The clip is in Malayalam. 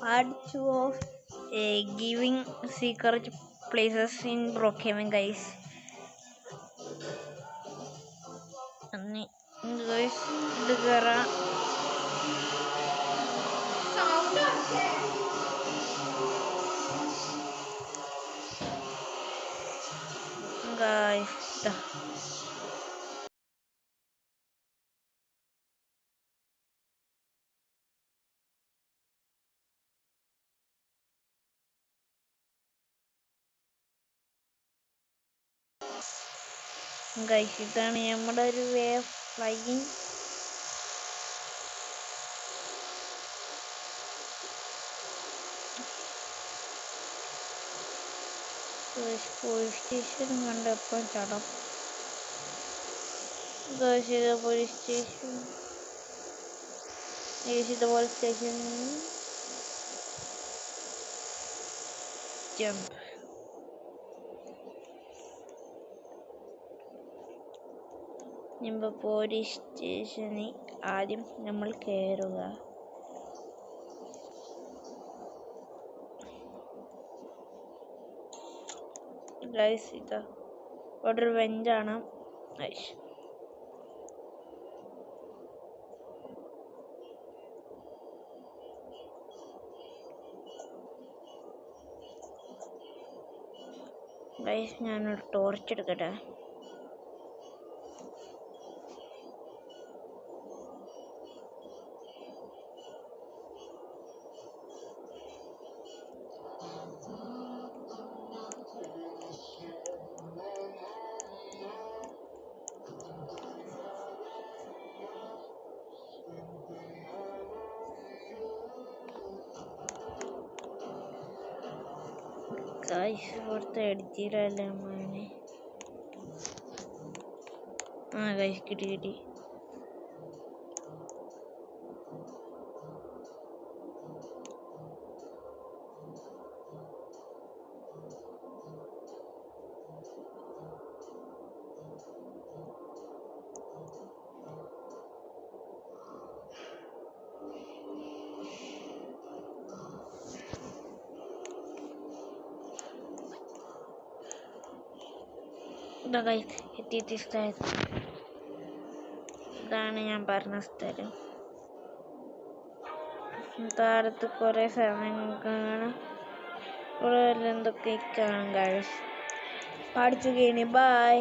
part 2 of giving secret places in Brookhaven, guys. Guys, ഇത് കയറാം. Guys, ഗൈസ് ഇതാണ് നമ്മുടെ ഒരു way of flying. Police station കണ്ടപ്പോൾ ചടം. ഗൈസ് ഇത് പോലീസ് സ്റ്റേഷൻ. ഇത് പോലീസ് സ്റ്റേഷൻ. ജമ്പ്. പോലീസ് സ്റ്റേഷനിൽ ആദ്യം നമ്മൾ കയറുക. ഗൈസ് ഇതാ ഇവിടെ ഒരു ബെഞ്ചാണ്. ഗൈസ് ഞാനൊരു ടോർച്ച് എടുക്കട്ടെ. ഗൈസ് ഇവിടുത്തെ എഡിറ്റിലല്ല മോനെ. ഗൈസ് കിട്ടി. എത്തിയ സ്ഥലത്ത് ഇതാണ് ഞാൻ പറഞ്ഞ സ്ഥലം. താഴത്ത് കുറെ സമയം കാണാം. ഇവിടെ എന്തൊക്കെ കാണും. ഗൈസ് പഠിച്ചു കഴിഞ്ഞു. ബൈ.